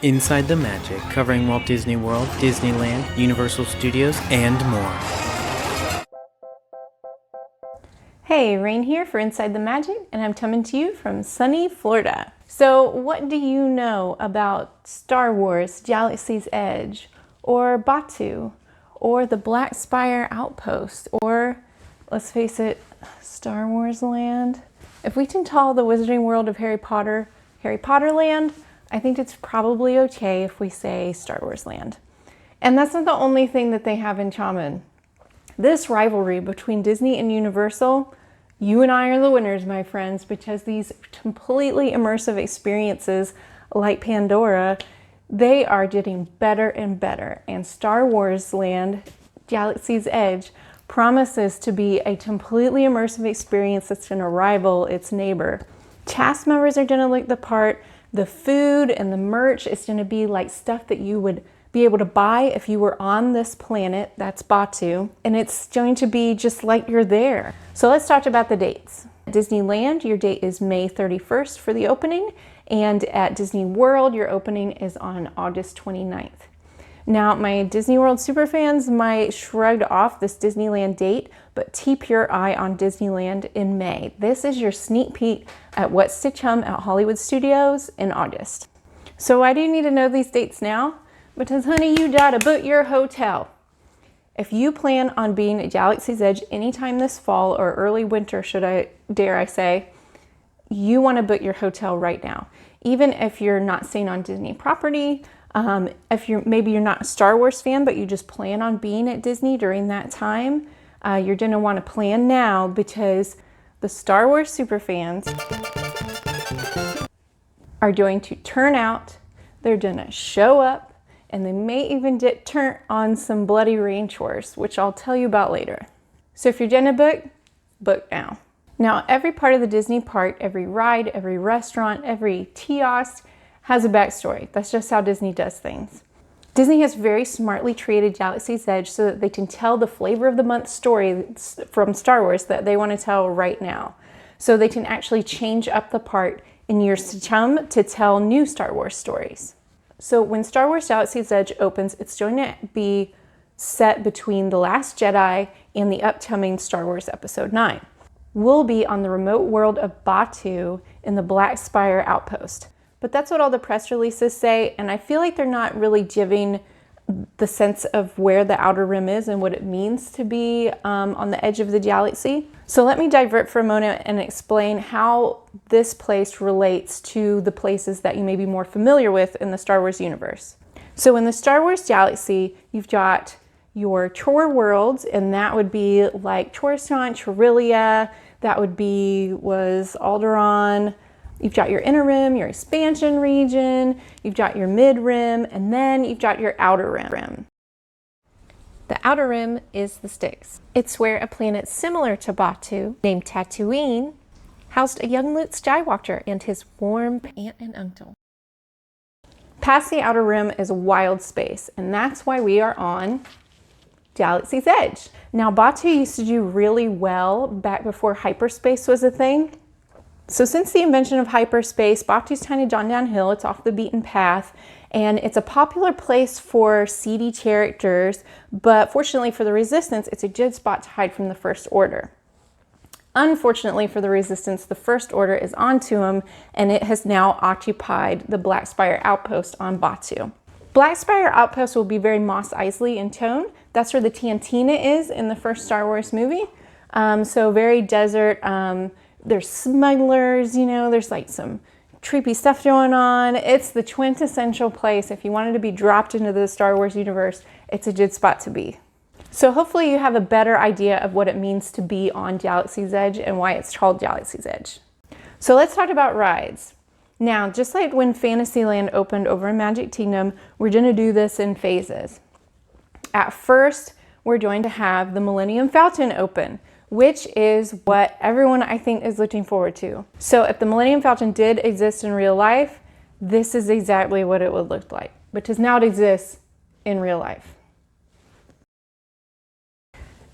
Inside the Magic, covering Walt Disney World, Disneyland, Universal Studios, and more. Hey, Rain here for Inside the Magic, and I'm coming to you from sunny Florida. So what do you know about Star Wars, Galaxy's Edge, or Batuu, or the Black Spire Outpost, or, let's face it, Star Wars Land? If we can call the Wizarding World of Harry Potter, Harry Potter Land, I think it's probably okay if we say Star Wars Land. And that's not the only thing that they have in common. This rivalry between Disney and Universal, you and I are the winners, my friends, because these completely immersive experiences like Pandora, they are getting better and better. And Star Wars Land, Galaxy's Edge, promises to be a completely immersive experience that's going to rival its neighbor. Cast members are going to look the part. The food and the merch is going to be like stuff that you would be able to buy if you were on this planet, that's Batuu, and it's going to be just like you're there. So let's talk about the dates. At Disneyland, your date is May 31st for the opening, and at Disney World, your opening is on August 29th. Now, my Disney World superfans might shrug off this Disneyland date, but keep your eye on Disneyland in May. This is your sneak peek at what's to come at Hollywood Studios in August. So why do you need to know these dates now? Because, honey, you gotta book your hotel. If you plan on being at Galaxy's Edge anytime this fall or early winter, dare I say, you want to book your hotel right now. Even if you're not staying on Disney property, if maybe you're not a Star Wars fan, but you just plan on being at Disney during that time, you're going to want to plan now because the Star Wars superfans are going to turn out, they're going to show up, and they may even get turned on some bloody rain chores, which I'll tell you about later. So if you're going to book, book now. Now, every part of the Disney park, every ride, every restaurant, every kiosk has a backstory. That's just how Disney does things. Disney has very smartly created Galaxy's Edge so that they can tell the flavor of the month story from Star Wars that they want to tell right now. So they can actually change up the part in years to come to tell new Star Wars stories. So when Star Wars Galaxy's Edge opens, it's going to be set between The Last Jedi and the upcoming Star Wars Episode 9. We'll be on the remote world of Batuu in the Black Spire Outpost. But that's what all the press releases say, and I feel like they're not really giving the sense of where the Outer Rim is and what it means to be on the edge of the galaxy. So let me divert for a moment and explain how this place relates to the places that you may be more familiar with in the Star Wars universe. So in the Star Wars galaxy, you've got your chore worlds, and that would be like Coruscant, Corellia, that would be, Alderaan. You've got your inner rim, your expansion region, you've got your mid rim, and then you've got your outer rim. The outer rim is the Sticks. It's where a planet similar to Batuu, named Tatooine, housed a young Luke Skywalker and his warm aunt and uncle. Past the outer rim is a wild space, and that's why we are on Galaxy's Edge. Now, Batuu used to do really well back before hyperspace was a thing. So since the invention of hyperspace, Batuu's kind of gone downhill. It's off the beaten path, and it's a popular place for seedy characters, but fortunately for the Resistance, it's a good spot to hide from the First Order. Unfortunately for the Resistance, the First Order is onto them, and it has now occupied the Black Spire Outpost on Batuu. Black Spire Outpost will be very Mos Eisley in tone. That's where the Cantina is in the first Star Wars movie. So very desert. There's smugglers, there's like some creepy stuff going on. It's the quintessential place. If you wanted to be dropped into the Star Wars universe, it's a good spot to be. So hopefully you have a better idea of what it means to be on Galaxy's Edge and why it's called Galaxy's Edge. So let's talk about rides. Now, just like when Fantasyland opened over in Magic Kingdom, we're going to do this in phases. At first, we're going to have the Millennium Falcon open, which is what everyone, I think, is looking forward to. So if the Millennium Falcon did exist in real life, this is exactly what it would look like, because now it exists in real life.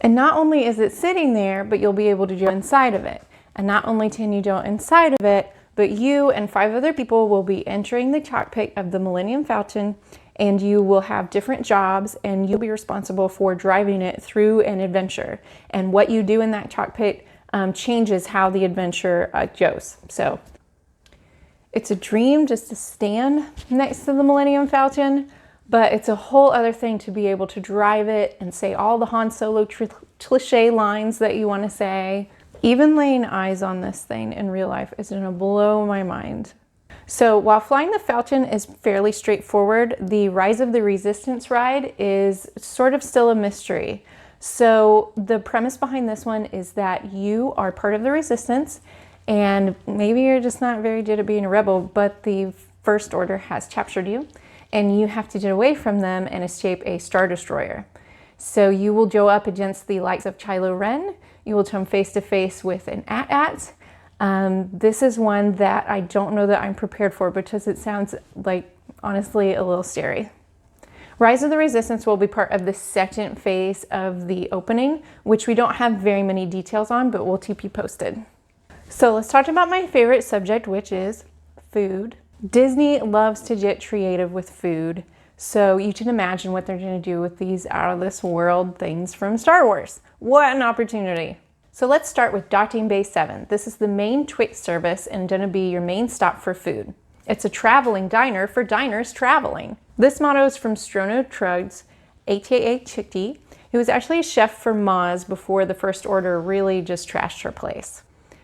And not only is it sitting there, but you'll be able to go inside of it. And not only can you go inside of it, But you and 5 other people will be entering the cockpit of the Millennium Falcon, and you will have different jobs, and you'll be responsible for driving it through an adventure. And what you do in that cockpit changes how the adventure goes. So it's a dream just to stand next to the Millennium Falcon, but it's a whole other thing to be able to drive it and say all the Han Solo cliché lines that you want to say. Even laying eyes on this thing in real life is going to blow my mind. So while flying the Falcon is fairly straightforward, the Rise of the Resistance ride is sort of still a mystery. So the premise behind this one is that you are part of the Resistance, and maybe you're just not very good at being a rebel, but the First Order has captured you, and you have to get away from them and escape a Star Destroyer. So you will go up against the likes of Kylo Ren. You will come face to face with an AT-AT. This is one that I don't know that I'm prepared for because it sounds like, honestly, a little scary. Rise of the Resistance will be part of the second phase of the opening, which we don't have very many details on, but we'll keep you posted. So let's talk about my favorite subject, which is food. Disney loves to get creative with food, so you can imagine what they're going to do with these out of this world things from Star Wars. What an opportunity. So let's start with Docking Bay 7. This is the main Twix service and going to be your main stop for food. It's a traveling diner for diners traveling. This motto is from Strono Truggs, aka Chicky, who was actually a chef for Maz before the First Order really just trashed her place.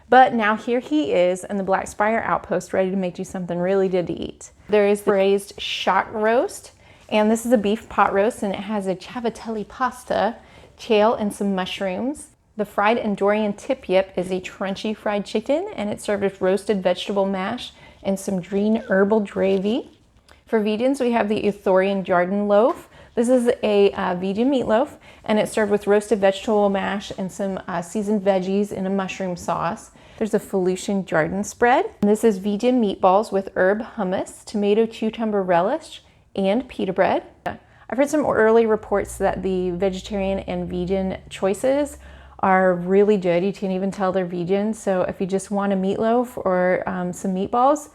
But now here he is in the Black Spire Outpost, ready to make you something really good to eat. There is the braised shock roast, and this is a beef pot roast, and it has a cavatelli pasta, kale, and some mushrooms. The fried Andorian tip yip is a crunchy fried chicken, and it's served with roasted vegetable mash and some green herbal gravy. For vegans, we have the Ithorian Jarden loaf. This is a vegan meatloaf, and it's served with roasted vegetable mash and some seasoned veggies in a mushroom sauce. There's a Felucian Jarden spread. And this is vegan meatballs with herb hummus, tomato cucumber relish, and pita bread. I've heard some early reports that the vegetarian and vegan choices are really good. You can't even tell they're vegan. So if you just want a meatloaf or some meatballs,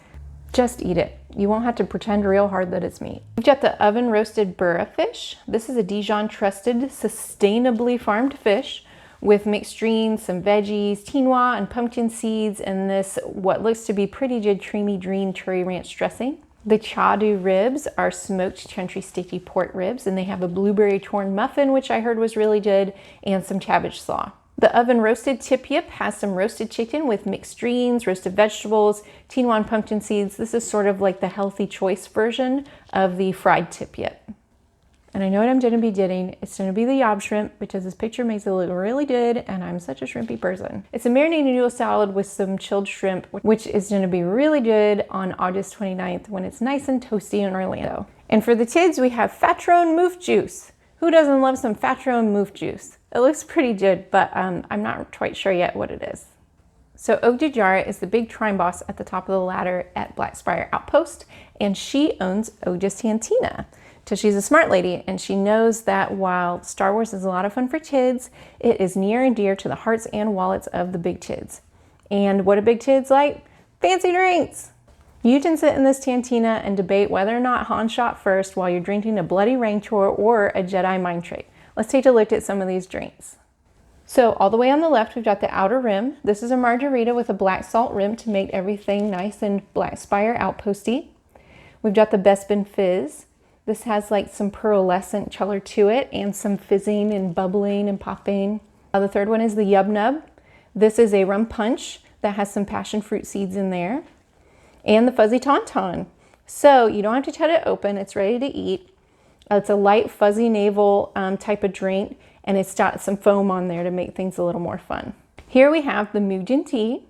just eat it. You won't have to pretend real hard that it's meat. We've got the oven roasted burra fish. This is a Dijon trusted, sustainably farmed fish with mixed greens, some veggies, quinoa, and pumpkin seeds, and this what looks to be pretty good creamy green curry ranch dressing. The chadu ribs are smoked country sticky pork ribs, and they have a blueberry corn muffin, which I heard was really good, and some cabbage slaw. The oven roasted tip yip has some roasted chicken with mixed greens, roasted vegetables, quinoa, and pumpkin seeds. This is sort of like the healthy choice version of the fried tip yip. And I know what I'm going to be getting. It's going to be the yob shrimp because this picture makes it look really good, and I'm such a shrimpy person. It's a marinated noodle salad with some chilled shrimp, which is going to be really good on August 29th when it's nice and toasty in Orlando. And for the kids, we have Fatron Moof Juice. Who doesn't love some Fatron Moof Juice? It looks pretty good, but I'm not quite sure yet what it is. So Ogdejara is the big trine boss at the top of the ladder at Black Spire Outpost, and she owns Ogde's Cantina. So she's a smart lady, and she knows that while Star Wars is a lot of fun for kids, it is near and dear to the hearts and wallets of the big kids. And what do big kids like? Fancy drinks! You can sit in this cantina and debate whether or not Han shot first while you're drinking a bloody Rancor or a Jedi mind trick. Let's take a look at some of these drinks. So all the way on the left, we've got the Outer Rim. This is a margarita with a black salt rim to make everything nice and Black Spire Outposty. We've got the Bespin Fizz. This has like some pearlescent color to it and some fizzing and bubbling and popping. The third one is the Yub Nub. This is a rum punch that has some passion fruit seeds in there. And the Fuzzy Tauntaun. So you don't have to cut it open, it's ready to eat. It's a light fuzzy navel type of drink, and it's got some foam on there to make things a little more fun. Here we have the Mugen tea.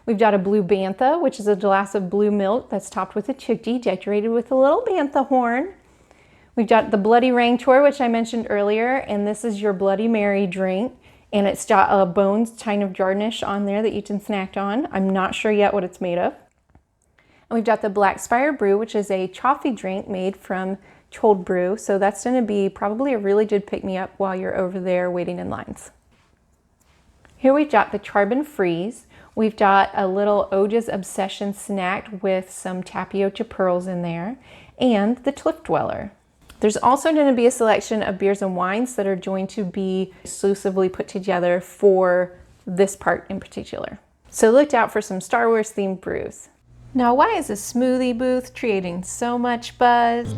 We've got a blue bantha, which is a glass of blue milk that's topped with a chickpea, decorated with a little bantha horn. We've got the Bloody Rancor, which I mentioned earlier, and this is your Bloody Mary drink, and it's got a bones kind of garnish on there that you can snack on. I'm not sure yet what it's made of. And we've got the Black Spire Brew, which is a coffee drink made from cold brew, so that's going to be probably a really good pick-me-up while you're over there waiting in lines. Here we've got the Charbon Freeze, We've got a little Oja's Obsession snack with some tapioca pearls in there, and the Cliff Dweller. There's also going to be a selection of beers and wines that are going to be exclusively put together for this part in particular. So look out for some Star Wars themed brews. Now, why is a smoothie booth creating so much buzz?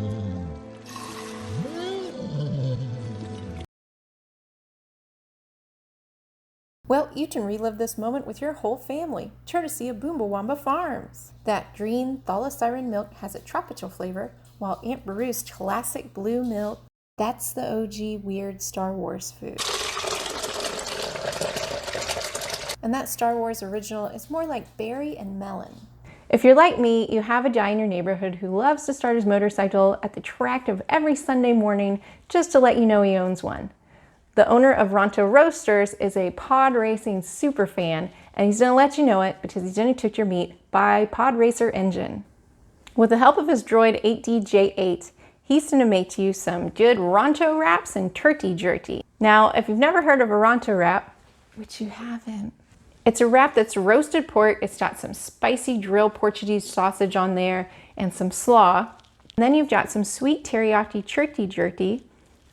Well, you can relive this moment with your whole family, courtesy of Boombawamba Farms. That green Thala-Siren milk has a tropical flavor, while Aunt Beru's classic blue milk, that's the OG weird Star Wars food. And that Star Wars original is more like berry and melon. If you're like me, you have a guy in your neighborhood who loves to start his motorcycle at the track of every Sunday morning just to let you know he owns one. The owner of Ronto Roasters is a pod racing super fan, and he's going to let you know it because he's going to cook your meat by Pod Racer Engine. With the help of his droid 8DJ8, he's going to make you some good Ronto wraps and turkey jerky. Now, if you've never heard of a Ronto wrap, which you haven't, it's a wrap that's roasted pork. It's got some spicy grilled Portuguese sausage on there and some slaw. And then you've got some sweet teriyaki turkey jerky,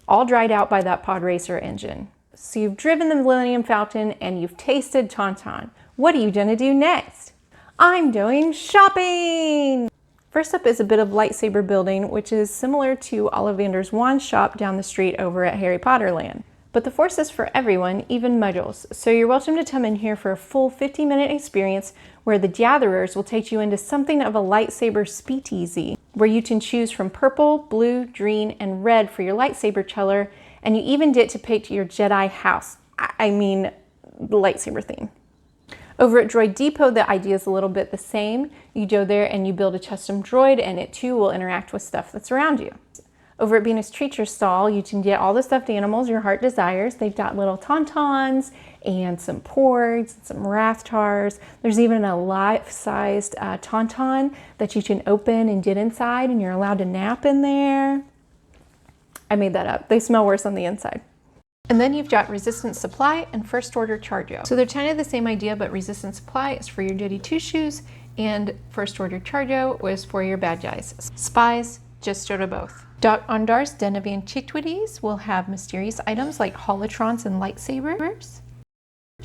all dried out by that Pod Racer engine. So you've driven the Millennium Falcon and you've tasted Tauntaun. What are you gonna do next? I'm doing shopping! First up is a bit of lightsaber building, which is similar to Ollivander's wand shop down the street over at Harry Potter Land. But the Force is for everyone, even muggles. So you're welcome to come in here for a full 50-minute experience where the gatherers will take you into something of a lightsaber speakeasy, where you can choose from purple, blue, green, and red for your lightsaber color, and you even get to pick your Jedi house. I mean, the lightsaber theme. Over at Droid Depot, the idea is a little bit the same. You go there and you build a custom droid, and it too will interact with stuff that's around you. Over at Venus Treacher's stall, you can get all the stuffed animals your heart desires. They've got little tauntauns and some porgs and some rathtars. There's even a life-sized tauntaun that you can open and get inside, and you're allowed to nap in there. I made that up. They smell worse on the inside. And then you've got Resistance Supply and First Order Chargo. So they're kind of the same idea, but Resistance Supply is for your goody two-shoes, and First Order Chargo was for your bad guys. Spies, just go to both. Doc Ondar's Den of Antiquities will have mysterious items like holotrons and lightsabers.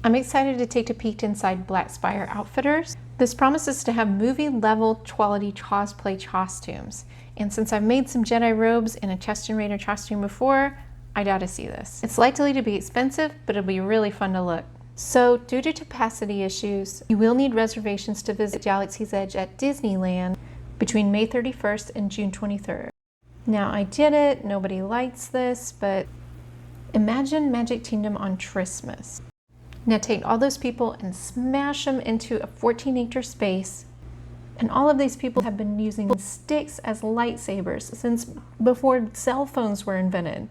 I'm excited to take a peek inside Black Spire Outfitters. This promises to have movie-level quality cosplay costumes. And since I've made some Jedi robes in a Tusken Raider costume before, I gotta see this. It's likely to be expensive, but it'll be really fun to look. So, due to capacity issues, you will need reservations to visit Galaxy's Edge at Disneyland between May 31st and June 23rd. Now, I did it, nobody likes this, but imagine Magic Kingdom on Christmas. Now take all those people and smash them into a 14-acre space, and all of these people have been using sticks as lightsabers since before cell phones were invented.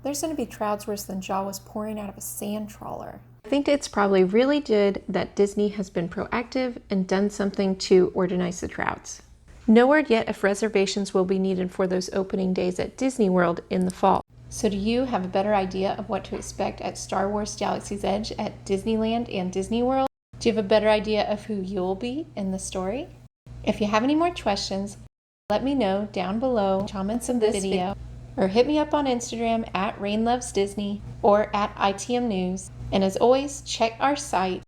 There's going to be crowds worse than Jawas pouring out of a sand trawler. I think it's probably really good that Disney has been proactive and done something to organize the crowds. No word yet if reservations will be needed for those opening days at Disney World in the fall. So do you have a better idea of what to expect at Star Wars Galaxy's Edge at Disneyland and Disney World? Do you have a better idea of who you'll be in the story? If you have any more questions, let me know down below, comments of this video, or hit me up on Instagram at RainLovesDisney or at ITM News. And as always, check our site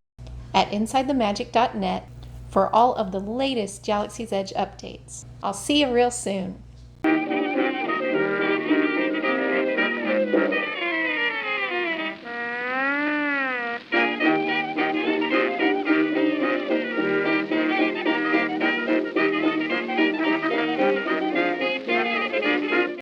at InsideTheMagic.net for all of the latest Galaxy's Edge updates. I'll see you real soon.